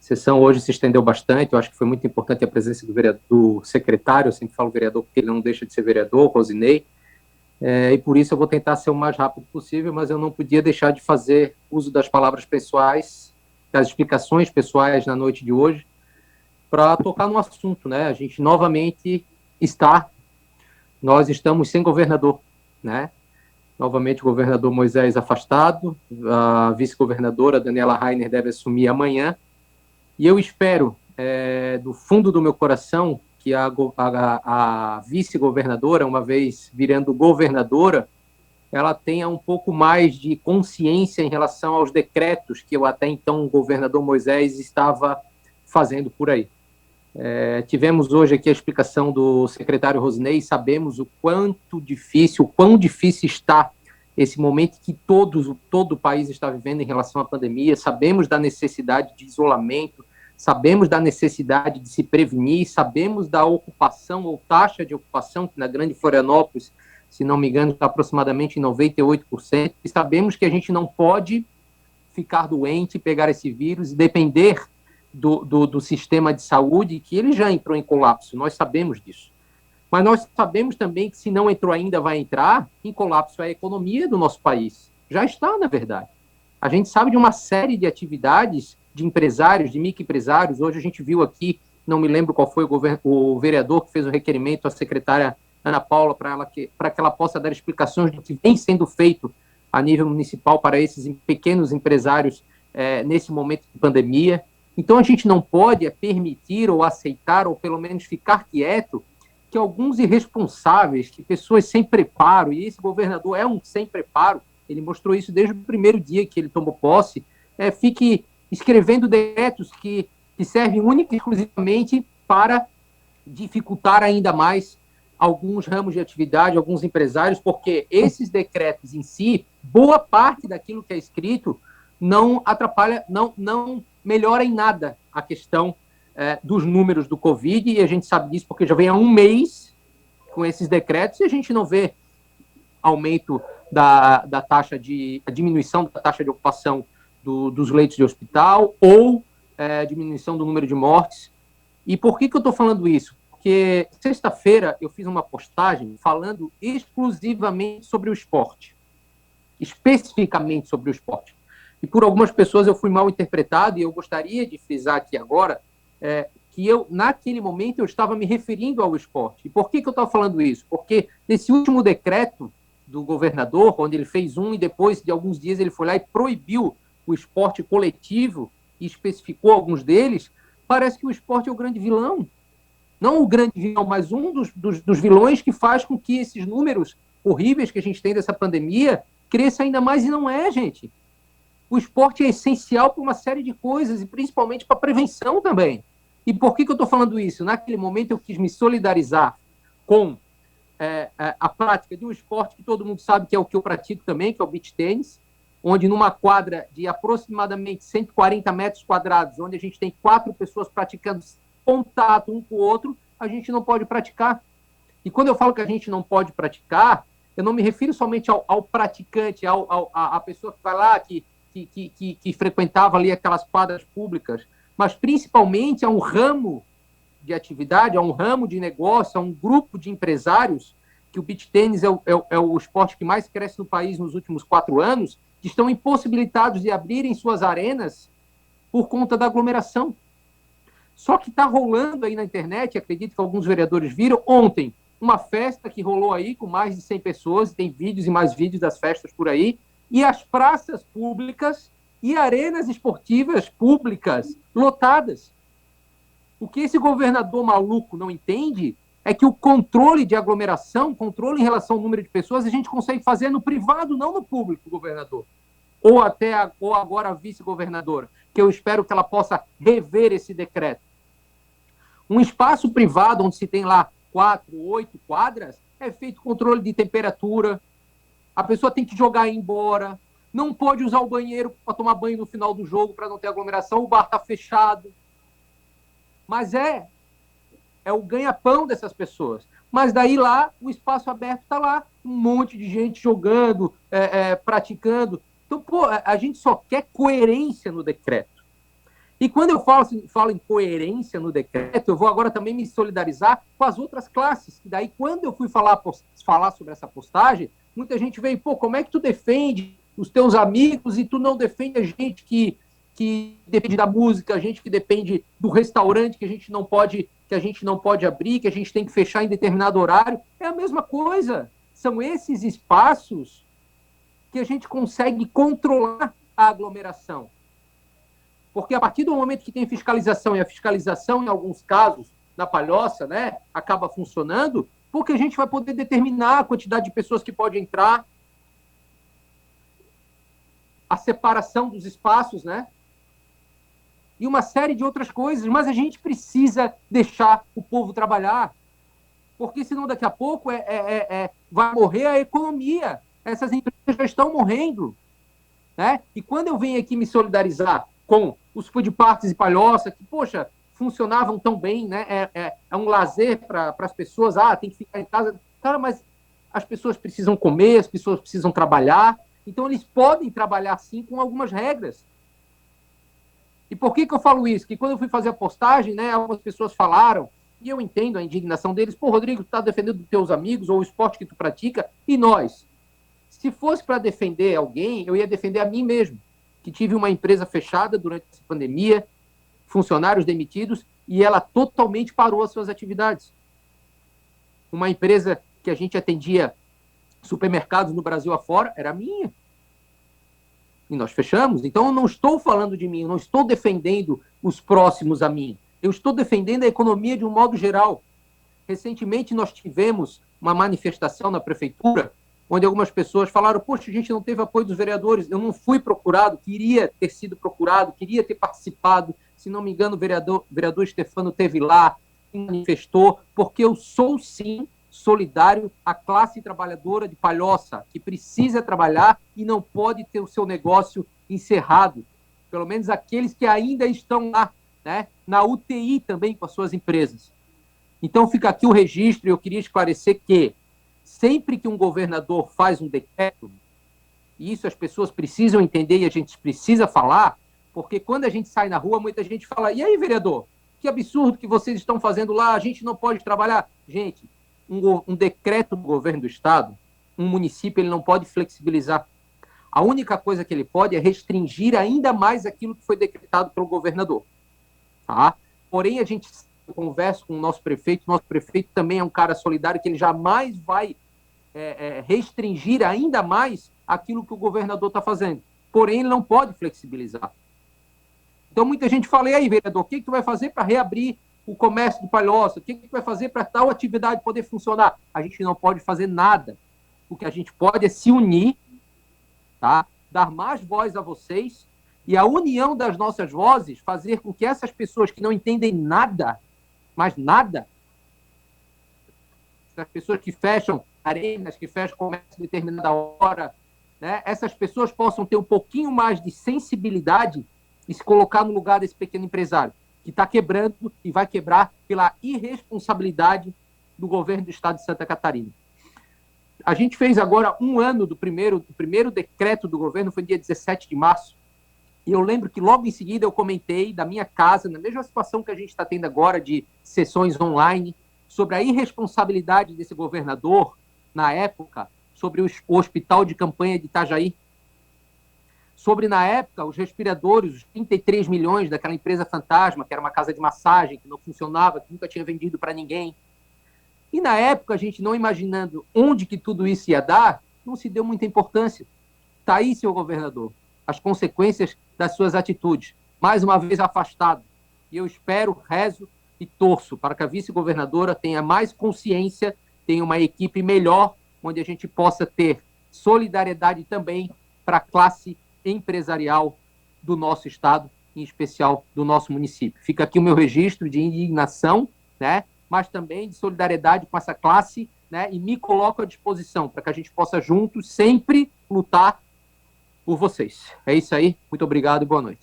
sessão hoje se estendeu bastante, eu acho que foi muito importante a presença do secretário, eu sempre falo vereador porque ele não deixa de ser vereador, Rosinei, e por isso eu vou tentar ser o mais rápido possível, mas eu não podia deixar de fazer uso das palavras pessoais, das explicações pessoais na noite de hoje, para tocar no assunto, né? A gente novamente nós estamos sem governador, né? Novamente o governador Moisés afastado, a vice-governadora Daniela Rainer deve assumir amanhã, e eu espero, do fundo do meu coração, que a vice-governadora, uma vez virando governadora, ela tenha um pouco mais de consciência em relação aos decretos que até então o governador Moisés estava fazendo por aí. Tivemos hoje aqui a explicação do secretário Rosinei, sabemos o quão difícil está esse momento que todo o país está vivendo em relação à pandemia, sabemos da necessidade de isolamento, sabemos da necessidade de se prevenir, sabemos da ocupação ou taxa de ocupação, que na Grande Florianópolis, se não me engano, está aproximadamente em 98%, e sabemos que a gente não pode ficar doente, pegar esse vírus e depender do sistema de saúde, que ele já entrou em colapso, nós sabemos disso. Mas nós sabemos também que, se não entrou ainda, vai entrar em colapso a economia do nosso país. Já está, na verdade. A gente sabe de uma série de atividades de empresários, de microempresários. Hoje a gente viu aqui, não me lembro qual foi o vereador que fez o requerimento à secretária Ana Paula para que ela possa dar explicações do que vem sendo feito a nível municipal para esses pequenos empresários nesse momento de pandemia. Então a gente não pode permitir ou aceitar, ou pelo menos ficar quieto, que alguns irresponsáveis, que pessoas sem preparo, e esse governador é um sem preparo, ele mostrou isso desde o primeiro dia que ele tomou posse, fique escrevendo decretos que servem única e exclusivamente para dificultar ainda mais alguns ramos de atividade, alguns empresários, porque esses decretos em si, boa parte daquilo que é escrito, não atrapalha, não melhora em nada a questão dos números do Covid, e a gente sabe disso porque já vem há um mês com esses decretos e a gente não vê aumento da taxa a diminuição da taxa de ocupação dos leitos de hospital ou diminuição do número de mortes. E por que eu estou falando isso? Porque sexta-feira eu fiz uma postagem falando exclusivamente sobre o esporte, especificamente sobre o esporte. E por algumas pessoas eu fui mal interpretado, e eu gostaria de frisar aqui agora que naquele momento, eu estava me referindo ao esporte. E por que eu estava falando isso? Porque nesse último decreto do governador, onde ele fez e depois de alguns dias ele foi lá e proibiu o esporte coletivo e especificou alguns deles, parece que o esporte é o grande vilão. Não o grande vilão, mas um dos vilões que faz com que esses números horríveis que a gente tem dessa pandemia cresça ainda mais, e não é, gente. O esporte é essencial para uma série de coisas, e principalmente para a prevenção também. E por que eu estou falando isso? Naquele momento eu quis me solidarizar com a prática de um esporte que todo mundo sabe que é o que eu pratico também, que é o beach tênis, onde numa quadra de aproximadamente 140 metros quadrados, onde a gente tem 4 pessoas praticando contato um com o outro, a gente não pode praticar. E quando eu falo que a gente não pode praticar, eu não me refiro somente ao praticante, à pessoa que vai lá, que frequentava ali aquelas quadras públicas, mas principalmente a um ramo de atividade, a um ramo de negócio, a um grupo de empresários, que o beach tênis é o esporte que mais cresce no país nos últimos 4 anos, que estão impossibilitados de abrirem suas arenas por conta da aglomeração. Só que está rolando aí na internet, acredito que alguns vereadores viram, ontem, uma festa que rolou aí com mais de 100 pessoas, tem vídeos e mais vídeos das festas por aí, e as praças públicas e arenas esportivas públicas lotadas. O que esse governador maluco não entende é que o controle de aglomeração, controle em relação ao número de pessoas, a gente consegue fazer no privado, não no público, governador. Ou agora a vice-governadora, que eu espero que ela possa rever esse decreto. Um espaço privado, onde se tem lá 4, 8 quadras, é feito controle de temperatura, a pessoa tem que jogar e ir embora, não pode usar o banheiro para tomar banho no final do jogo para não ter aglomeração, o bar está fechado. Mas é o ganha-pão dessas pessoas. Mas daí lá, o espaço aberto está lá, um monte de gente jogando, praticando. Então, a gente só quer coerência no decreto. E quando eu falo em coerência no decreto, eu vou agora também me solidarizar com as outras classes. E daí, quando eu fui falar sobre essa postagem, muita gente veio, pô, como é que tu defende os teus amigos e tu não defende a gente que depende da música, a gente que depende do restaurante que a gente não pode abrir, que a gente tem que fechar em determinado horário? É a mesma coisa. São esses espaços que a gente consegue controlar a aglomeração. Porque a partir do momento que tem fiscalização, e a fiscalização, em alguns casos, na Palhoça, né, acaba funcionando, porque a gente vai poder determinar a quantidade de pessoas que pode entrar, a separação dos espaços, né? E uma série de outras coisas. Mas a gente precisa deixar o povo trabalhar, porque senão daqui a pouco vai morrer a economia. Essas empresas já estão morrendo, né? E quando eu venho aqui me solidarizar com os food parks e Palhoça, que, poxa, funcionavam tão bem, né? É um lazer para as pessoas, tem que ficar em casa. Cara, mas as pessoas precisam comer, as pessoas precisam trabalhar, então eles podem trabalhar, sim, com algumas regras. E por que eu falo isso? Que quando eu fui fazer a postagem, né, algumas pessoas falaram, e eu entendo a indignação deles, pô, Rodrigo, tu está defendendo os teus amigos ou o esporte que tu pratica, e nós? Se fosse para defender alguém, eu ia defender a mim mesmo, que tive uma empresa fechada durante essa pandemia, funcionários demitidos, e ela totalmente parou as suas atividades. Uma empresa que a gente atendia supermercados no Brasil afora, era minha. E nós fechamos. Então, eu não estou falando de mim, eu não estou defendendo os próximos a mim. Eu estou defendendo a economia de um modo geral. Recentemente, nós tivemos uma manifestação na prefeitura, onde algumas pessoas falaram, poxa, a gente não teve apoio dos vereadores, eu não fui procurado, queria ter sido procurado, queria ter participado, se não me engano, o vereador Stefano esteve lá, manifestou, porque eu sou, sim, solidário à classe trabalhadora de Palhoça, que precisa trabalhar e não pode ter o seu negócio encerrado, pelo menos aqueles que ainda estão lá, né, na UTI também com as suas empresas. Então fica aqui o registro, e eu queria esclarecer que sempre que um governador faz um decreto, e isso as pessoas precisam entender e a gente precisa falar, porque quando a gente sai na rua, muita gente fala, e aí, vereador, que absurdo que vocês estão fazendo lá, a gente não pode trabalhar. Gente, um decreto do governo do estado, um município, ele não pode flexibilizar. A única coisa que ele pode é restringir ainda mais aquilo que foi decretado pelo governador. Tá? Porém, a gente conversa com o nosso prefeito também é um cara solidário, que ele jamais vai restringir ainda mais aquilo que o governador está fazendo. Porém, ele não pode flexibilizar. Então, muita gente fala, e aí, vereador, o que tu vai fazer para reabrir o comércio de Palhoça? O que tu vai fazer para tal atividade poder funcionar? A gente não pode fazer nada. O que a gente pode é se unir, tá? Dar mais voz a vocês, e a união das nossas vozes fazer com que essas pessoas que não entendem nada, mas nada, essas pessoas que fecham arenas, que fecham comércio a determinada hora, né? Essas pessoas possam ter um pouquinho mais de sensibilidade e se colocar no lugar desse pequeno empresário, que está quebrando e vai quebrar pela irresponsabilidade do governo do estado de Santa Catarina. A gente fez agora um ano do primeiro decreto do governo, foi dia 17 de março, e eu lembro que logo em seguida eu comentei da minha casa, na mesma situação que a gente está tendo agora de sessões online, sobre a irresponsabilidade desse governador, na época, sobre o hospital de campanha de Itajaí, sobre, na época, os respiradores, os 33 milhões daquela empresa fantasma, que era uma casa de massagem, que não funcionava, que nunca tinha vendido para ninguém. E, na época, a gente não imaginando onde que tudo isso ia dar, não se deu muita importância. Está aí, senhor governador, as consequências das suas atitudes. Mais uma vez afastado. E eu espero, rezo e torço para que a vice-governadora tenha mais consciência, tenha uma equipe melhor, onde a gente possa ter solidariedade também para a classe empresarial do nosso estado, em especial do nosso município. Fica aqui o meu registro de indignação, né, mas também de solidariedade com essa classe, né, e me coloco à disposição para que a gente possa juntos sempre lutar por vocês. É isso aí, muito obrigado e boa noite.